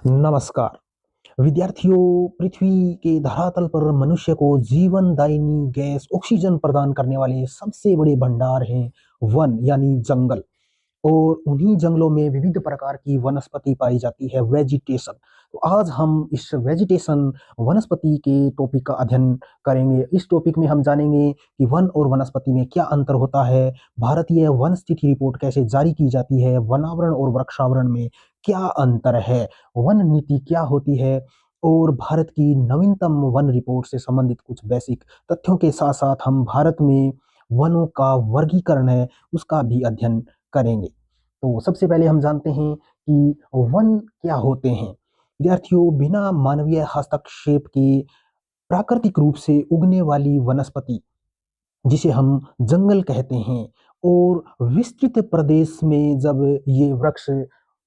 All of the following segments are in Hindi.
नमस्कार विद्यार्थियों। पृथ्वी के धरातल पर मनुष्य को जीवनदायिनी गैस ऑक्सीजन प्रदान करने वाले सबसे बड़े भंडार हैं वन यानी जंगल। और उन्हीं जंगलों में विविध प्रकार की वनस्पति पाई जाती है, वेजिटेशन। तो आज हम इस वेजिटेशन वनस्पति के टॉपिक का अध्ययन करेंगे। इस टॉपिक में हम जानेंगे कि वन और वनस्पति में क्या अंतर होता है, भारतीय वन स्थिति रिपोर्ट कैसे जारी की जाती है, वनावरण और वृक्षावरण में क्या अंतर है, वन नीति क्या होती है, और भारत की नवीनतम वन रिपोर्ट से संबंधित कुछ बेसिक तथ्यों के साथ साथ हम भारत में वनों का वर्गीकरण है उसका भी अध्ययन करेंगे। तो सबसे पहले हम जानते हैं कि वन क्या होते हैं। विद्यार्थियों, बिना मानवीय हस्तक्षेप के प्राकृतिक रूप से उगने वाली वनस्पति जिसे हम जंगल कहते हैं, और विस्तृत प्रदेश में जब ये वृक्ष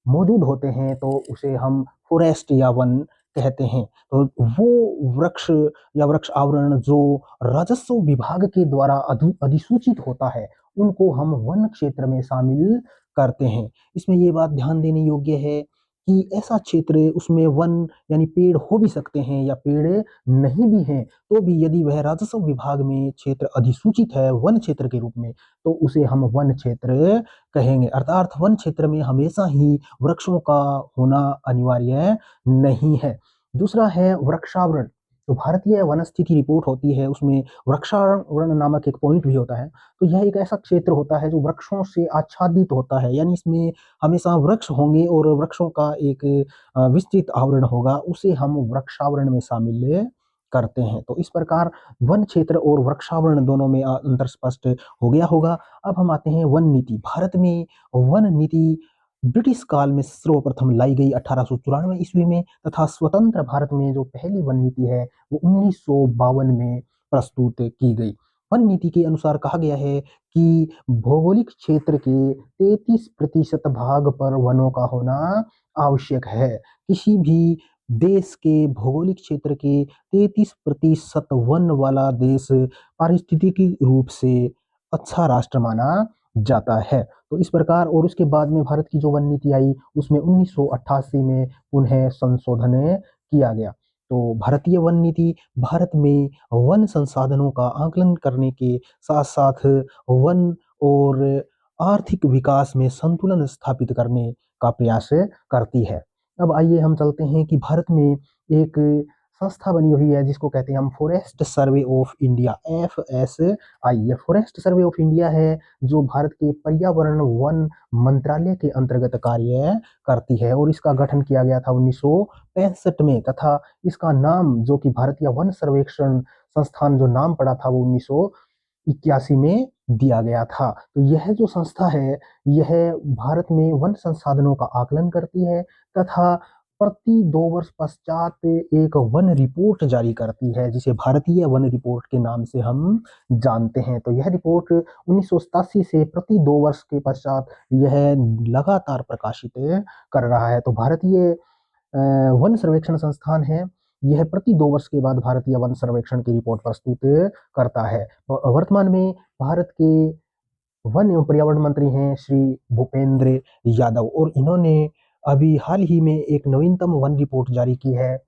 मौजूद होते हैं तो उसे हम फॉरेस्ट या वन कहते हैं। तो वो वृक्ष या वृक्ष आवरण जो राजस्व विभाग के द्वारा अधिसूचित होता है उनको हम वन क्षेत्र में शामिल करते हैं। इसमें ये बात ध्यान देने योग्य है कि ऐसा क्षेत्र उसमें वन यानी पेड़ हो भी सकते हैं या पेड़ नहीं भी हैं, तो भी यदि वह राजस्व विभाग में क्षेत्र अधिसूचित है वन क्षेत्र के रूप में तो उसे हम वन क्षेत्र कहेंगे। अर्थात वन क्षेत्र में हमेशा ही वृक्षों का होना अनिवार्य नहीं है। दूसरा है वृक्षावरण। तो भारतीय वन स्थिति रिपोर्ट होती है उसमें वृक्षावरण नामक एक पॉइंट भी होता है। तो यह एक ऐसा क्षेत्र होता है जो वृक्षों से आच्छादित होता है, यानी इसमें हमेशा वृक्ष होंगे और वृक्षों का एक विस्तृत आवरण होगा, उसे हम वृक्षावरण में शामिल करते हैं। तो इस प्रकार वन क्षेत्र और वृक्षावरण दोनों में अंतर स्पष्ट हो गया होगा। अब हम आते हैं वन नीति। भारत में वन नीति ब्रिटिश काल में सर्वप्रथम लाई गई 1894 ईस्वी में, तथा स्वतंत्र भारत में जो पहली वन नीति है वो 1952 में प्रस्तुत की गई। वन नीति के अनुसार कहा गया है कि भौगोलिक क्षेत्र के 33% भाग पर वनों का होना आवश्यक है। किसी भी देश के भौगोलिक क्षेत्र के 33% वन वाला देश पारिस्थितिकी रूप से अच्छा राष्ट्र माना जाता है। तो इस प्रकार, और उसके बाद में भारत की जो वन नीति आई उसमें 1988 में पुनः संशोधन किया गया। तो भारतीय वन नीति भारत में वन संसाधनों का आकलन करने के साथ साथ वन और आर्थिक विकास में संतुलन स्थापित करने का प्रयास करती है। अब आइए हम चलते हैं कि भारत में एक संस्था बनी हुई है जिसको कहते हैं हम forest survey of India, FSI। ये फॉरेस्ट सर्वे ऑफ इंडिया है जो भारत के पर्यावरण वन मंत्रालय के अंतर्गत कार्य करती है, और इसका गठन किया गया था 1965 में, तथा इसका नाम जो कि भारतीय वन सर्वेक्षण संस्थान जो नाम पड़ा था वो 1981 में दिया गया था। तो यह जो संस्था है यह भारत में वन संसाधनों का आकलन करती है तथा प्रति 2 वर्ष पश्चात एक वन रिपोर्ट जारी करती है जिसे भारतीय वन रिपोर्ट के नाम से हम जानते हैं। तो यह रिपोर्ट 1987 से प्रति 2 वर्ष के पश्चात यह लगातार प्रकाशित कर रहा है। तो भारतीय वन सर्वेक्षण संस्थान है, यह प्रति 2 वर्ष के बाद भारतीय वन सर्वेक्षण की रिपोर्ट प्रस्तुत करता है। वर्तमान में भारत के वन एवं पर्यावरण मंत्री हैं श्री भूपेंद्र यादव, और इन्होंने अभी हाल ही में एक नवीनतम वन रिपोर्ट जारी की है,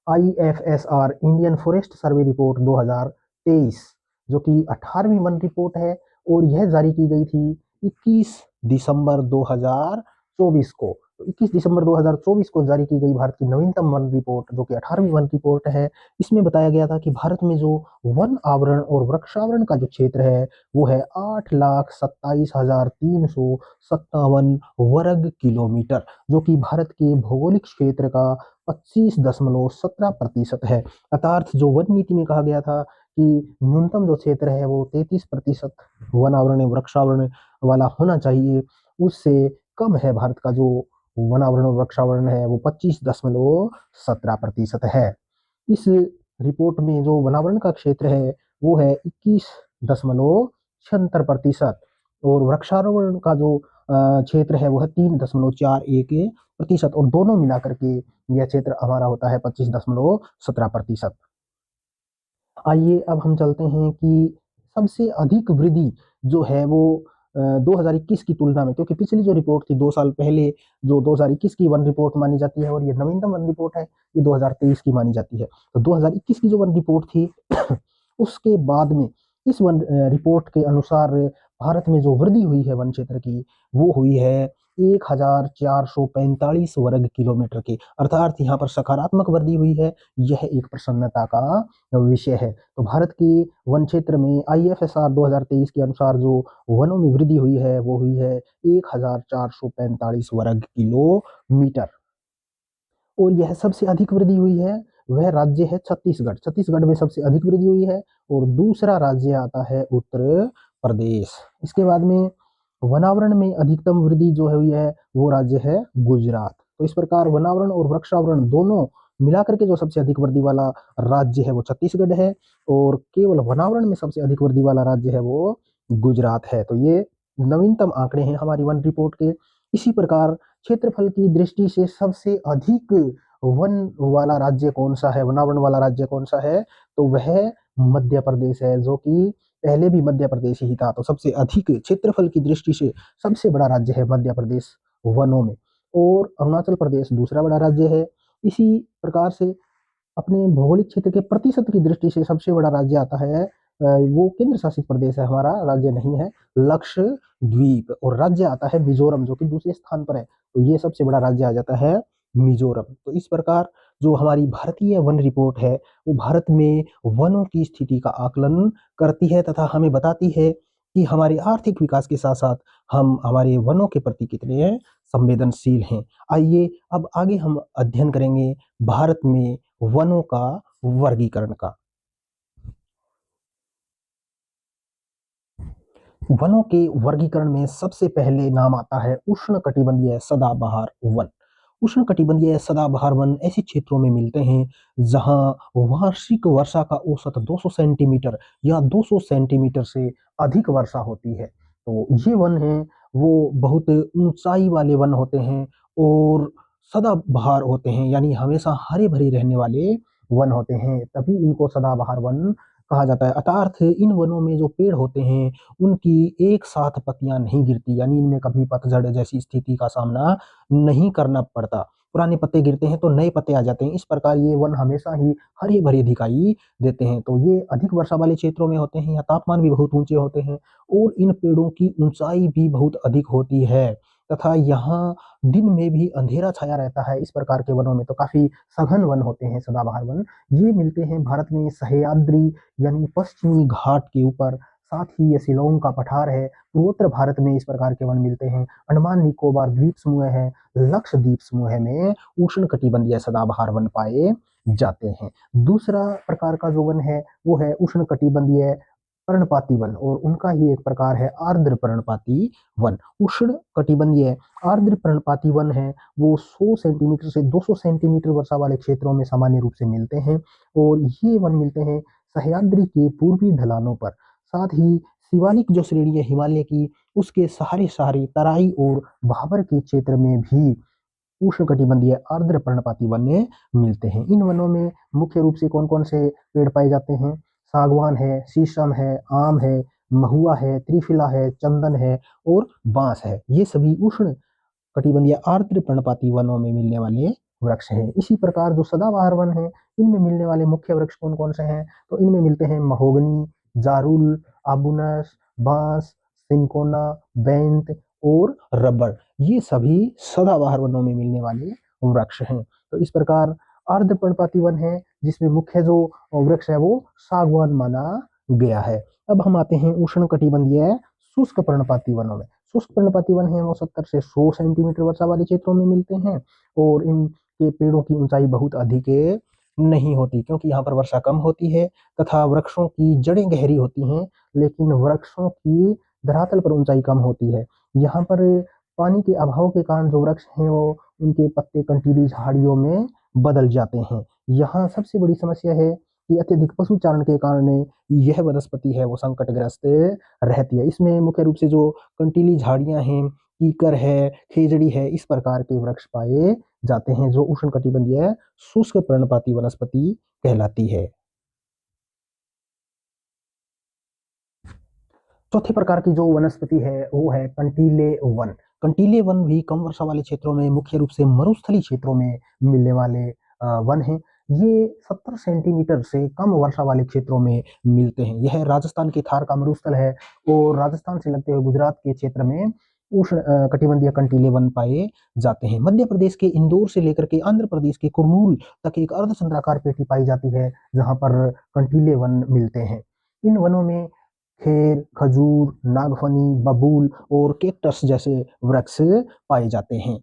IFSR Indian forest survey report 2023, जो कि 18वीं वन रिपोर्ट है, और यह जारी की गई थी 21 दिसंबर 2024 को। तो 21 दिसंबर 2024 को जारी की गई भारत की नवीनतम वन रिपोर्ट जो कि 18वीं वन रिपोर्ट है। इसमें बताया गया था कि भारत में जो वन आवरण और वृक्षावरण का जो क्षेत्र है वो है 8,27,357 वर्ग किलोमीटर, जो कि भारत के भौगोलिक क्षेत्र का 25.17% है। अर्थात जो वन नीति में कहा गया था कि न्यूनतम जो क्षेत्र है वो 33% वन आवरण वृक्षावरण वाला होना चाहिए, उससे कम है भारत का जो वनावरण और वृक्षावरण है वो 25.17% है। इस रिपोर्ट में जो वनावरण का क्षेत्र है वो है 21.76%, और वृक्षारोपण का जो क्षेत्र है वो है 3.41%, और दोनों मिलाकर के यह क्षेत्र हमारा होता है 25.17%। आइए अब हम चलते हैं कि सबसे अधिक वृद्धि जो है वो 2021 की तुलना में, क्योंकि पिछली जो रिपोर्ट थी 2 साल पहले, जो 2021 की वन रिपोर्ट मानी जाती है और ये नवीनतम वन रिपोर्ट है, ये 2023 की मानी जाती है। तो 2021 की जो वन रिपोर्ट थी उसके बाद में इस वन रिपोर्ट के अनुसार भारत में जो वृद्धि हुई है वन क्षेत्र की, वो हुई है 1445 वर्ग किलोमीटर की, अर्थात यहाँ पर सकारात्मक वृद्धि हुई है। यह एक प्रसन्नता का विषय है। तो भारत के वन क्षेत्र में IFSR 2023 के अनुसार जो वनों में वृद्धि हुई है वो हुई है 1445 वर्ग किलोमीटर। और यह सबसे अधिक वृद्धि हुई है वह राज्य है छत्तीसगढ़। छत्तीसगढ़ में सबसे अधिक वृद्धि हुई है और दूसरा राज्य आता है उत्तर प्रदेश। इसके बाद में वनावरण में अधिकतम वृद्धि जो हुई है वो राज्य है गुजरात। तो इस प्रकार वनावरण और वृक्षावरण दोनों मिलाकर के जो सबसे अधिक वृद्धि वाला राज्य है वो छत्तीसगढ़ है, और केवल वनावरण में सबसे अधिक वृद्धि वाला राज्य है वो गुजरात है। तो ये नवीनतम आंकड़े हैं हमारी वन रिपोर्ट के। इसी प्रकार क्षेत्रफल की दृष्टि से सबसे अधिक वन वाला राज्य कौन सा है, वनावरण वाला राज्य कौन सा है, तो वह मध्य प्रदेश है, जो कि पहले भी मध्य प्रदेश ही था। तो सबसे अधिक क्षेत्रफल की दृष्टि से सबसे बड़ा राज्य है मध्य प्रदेश वनों में, और अरुणाचल प्रदेश दूसरा बड़ा राज्य है। इसी प्रकार से अपने भौगोलिक क्षेत्र के प्रतिशत की दृष्टि से सबसे बड़ा राज्य आता है, वो केंद्र शासित प्रदेश है हमारा, राज्य नहीं है, लक्षद्वीप। और राज्य आता है मिजोरम, जो कि दूसरे स्थान पर है। तो ये सबसे बड़ा राज्य आ जाता है मिजोरम। तो इस प्रकार जो हमारी भारतीय वन रिपोर्ट है वो भारत में वनों की स्थिति का आकलन करती है तथा हमें बताती है कि हमारे आर्थिक विकास के साथ साथ हम हमारे वनों के प्रति कितने संवेदनशील हैं। आइए अब आगे हम अध्ययन करेंगे भारत में वनों का वर्गीकरण का। वनों के वर्गीकरण में सबसे पहले नाम आता है उष्णकटिबंधीय सदाबहार वन। उष्णकटिबंधीय सदाबहार वन ऐसे क्षेत्रों में मिलते हैं जहां वार्षिक वर्षा का औसत 200 सेंटीमीटर या 200 सेंटीमीटर से अधिक वर्षा होती है। तो ये वन है वो बहुत ऊंचाई वाले वन होते हैं और सदाबहार होते हैं, यानी हमेशा हरे भरे रहने वाले वन होते हैं, तभी इनको सदाबहार वन कहा जाता है। अर्थात इन वनों में जो पेड़ होते हैं उनकी एक साथ पत्तियां नहीं गिरती, यानी इनमें कभी पतझड़ जैसी स्थिति का सामना नहीं करना पड़ता। पुराने पत्ते गिरते हैं तो नए पत्ते आ जाते हैं। इस प्रकार ये वन हमेशा ही हरे भरे दिखाई देते हैं। तो ये अधिक वर्षा वाले क्षेत्रों में होते हैं, या तापमान भी बहुत ऊंचे होते हैं और इन पेड़ों की ऊंचाई भी बहुत अधिक होती है, तथा यहाँ दिन में भी अंधेरा छाया रहता है। इस प्रकार के वनों में तो काफी सघन वन होते हैं सदाबहार वन। ये मिलते हैं भारत में सह्याद्री यानी पश्चिमी घाट के ऊपर, साथ ही ये शिलोंग का पठार है। पूर्वोत्तर भारत में इस प्रकार के वन मिलते हैं। अंडमान निकोबार द्वीप समूह है, लक्षद्वीप समूह में उष्णकटिबंधीय सदाबहार वन पाए जाते हैं। दूसरा प्रकार का जो वन है वो है उष्णकटिबंधीय पर्णपाती वन, और उनका ही एक प्रकार है आर्द्र पर्णपाती वन। उष्ण कटिबंधीय आर्द्र पर्णपाती वन है वो 100 सेंटीमीटर से 200 सेंटीमीटर वर्षा वाले क्षेत्रों में सामान्य रूप से मिलते हैं, और ये वन मिलते हैं सह्याद्री के पूर्वी ढलानों पर। साथ ही शिवालिक जो श्रेणी है हिमालय की, उसके सहारे सहारे तराई और भाबर के क्षेत्र में भी उष्णकटिबंधीय आर्द्र पर्णपाती वन मिलते हैं। इन वनों में मुख्य रूप से कौन कौन से पेड़ पाए जाते हैं? सागवान है, शीशम है, आम है, महुआ है, त्रिफिला है, चंदन है और बांस है। ये सभी उष्ण कटिबंधीय आर्द्र पर्णपाती वनों में मिलने वाले वृक्ष हैं। इसी प्रकार जो सदाबहार वन है इनमें मिलने वाले मुख्य वृक्ष कौन कौन से हैं? तो इनमें मिलते हैं महोगनी, जारुल, आबुनस, बांस, सिंकोना, बैंत और रबड़। ये सभी सदाबहार वनों में मिलने वाले वृक्ष हैं। तो इस प्रकार अर्ध पर्णपाती वन है जिसमें मुख्य जो वृक्ष है वो सागवान माना गया है। अब हम आते हैं उष्ण कटिबंधीय शुष्क पर्णपाती वनों में। शुष्क पर्णपाती वन है वो 70 से 100 सेंटीमीटर वर्षा वाले क्षेत्रों में मिलते हैं, और इनके पेड़ों की ऊंचाई बहुत अधिक नहीं होती, क्योंकि यहाँ पर वर्षा कम होती है तथा वृक्षों की जड़ें गहरी होती हैं, लेकिन वृक्षों की धरातल पर ऊंचाई कम होती है। यहाँ पर पानी के अभाव के कारण जो वृक्ष हैं वो उनके पत्ते कंटीली झाड़ियों में बदल जाते हैं। यहाँ सबसे बड़ी समस्या है कि अत्यधिक पशुचारण के कारण यह वनस्पति है वो संकटग्रस्त रहती है। इसमें मुख्य रूप से जो कंटीली झाड़ियां हैं, कीकर है, खेजड़ी है, इस प्रकार के वृक्ष पाए जाते हैं जो उष्णकटिबंधीय शुष्क पर्णपाती वनस्पति कहलाती है। चौथे प्रकार की जो वनस्पति है वो है कंटीले वन। कंटीले वन भी कम वर्षा वाले क्षेत्रों में, मुख्य रूप से मरुस्थलीय क्षेत्रों में मिलने वाले वन हैं। ये 70 सेंटीमीटर से कम वर्षा वाले क्षेत्रों में मिलते हैं। यह राजस्थान के थार का मरुस्थल है और राजस्थान से लगते हुए गुजरात के क्षेत्र में उष्ण कटिबंधीय कंटीले वन पाए जाते हैं। मध्य प्रदेश के इंदौर से लेकर के आंध्र प्रदेश के कुरनूल तक एक अर्धचंद्राकार पेटी पाई जाती है जहां पर कंटीले वन मिलते हैं। इन वनों में खेर, खजूर, नागफनी, बबूल और केक्टस जैसे वृक्ष पाए जाते हैं।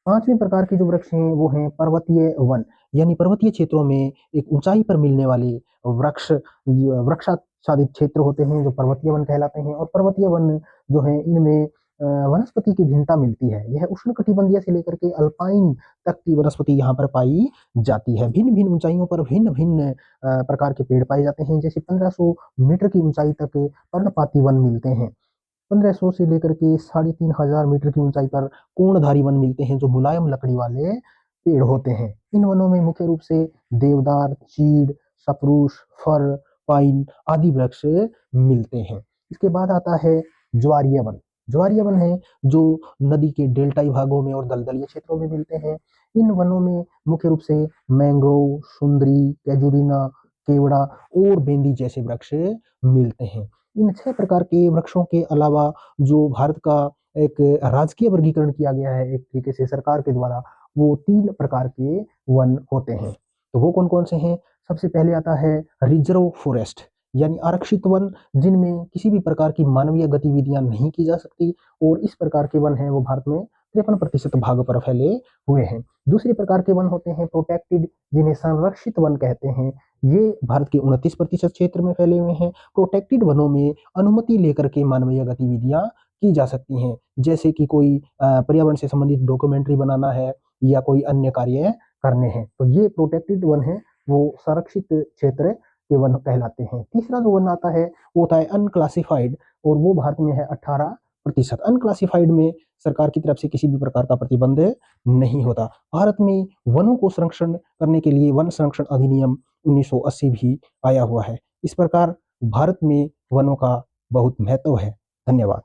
पांचवें प्रकार के जो वृक्ष हैं वो हैं पर्वतीय वन, यानी पर्वतीय क्षेत्रों में एक ऊंचाई पर मिलने वाले वृक्ष वृक्षाच्छादित क्षेत्र होते हैं जो पर्वतीय वन कहलाते हैं। और पर्वतीय वन जो है इनमें वनस्पति की भिन्नता मिलती है। यह उष्णकटिबंधीय से लेकर के अल्पाइन तक की वनस्पति यहाँ पर पाई जाती है। भिन्न भिन्न ऊंचाइयों पर भिन्न भिन्न प्रकार के पेड़ पाए जाते हैं। जैसे 1500 मीटर की ऊंचाई तक पर्णपाती वन मिलते हैं। 1500 से लेकर के 3500 मीटर की ऊंचाई पर कोणधारी वन मिलते हैं जो मुलायम लकड़ी वाले पेड़ होते हैं। इन वनों में मुख्य रूप से देवदार, चीड़, सप्रूस, फर, पाइन आदि वृक्ष मिलते हैं। इसके बाद आता है ज्वारीय वन। ज्वारीय वन है जो नदी के डेल्टाई भागों में और दलदलीय क्षेत्रों में मिलते हैं। इन वनों में मुख्य रूप से मैंग्रोव, सुंदरी, कैजुरीना, केवड़ा और बेंदी जैसे वृक्ष मिलते हैं। इन 6 प्रकार के वृक्षों के अलावा जो भारत का एक राजकीय वर्गीकरण किया गया है एक तरीके से सरकार के द्वारा, वो 3 प्रकार के वन होते हैं। तो वो कौन कौन से हैं? सबसे पहले आता है रिजर्व फॉरेस्ट, यानी आरक्षित वन जिनमें किसी भी प्रकार की मानवीय गतिविधियां नहीं की जा सकती, और इस प्रकार के वन हैं वो भारत में 53% भाग पर फैले हुए हैं। दूसरे प्रकार के वन होते हैं प्रोटेक्टेड, जिन्हें संरक्षित वन कहते हैं। ये भारत के 29% क्षेत्र में फैले हुए हैं। प्रोटेक्टेड वनों में अनुमति लेकर के मानवीय गतिविधियां की जा सकती हैं, जैसे कि कोई पर्यावरण से संबंधित डॉक्यूमेंट्री बनाना है या कोई अन्य कार्य करने हैं, तो ये प्रोटेक्टेड वन है, वो संरक्षित क्षेत्र के वन कहलाते हैं। तीसरा जो वन आता है वो होता है अनक्लासिफाइड, और वो भारत में है 18%। अनक्लासिफाइड में सरकार की तरफ से किसी भी प्रकार का प्रतिबंध नहीं होता। भारत में वनों को संरक्षण करने के लिए वन संरक्षण अधिनियम 1980 भी आया हुआ है। इस प्रकार भारत में वनों का बहुत महत्व है। धन्यवाद।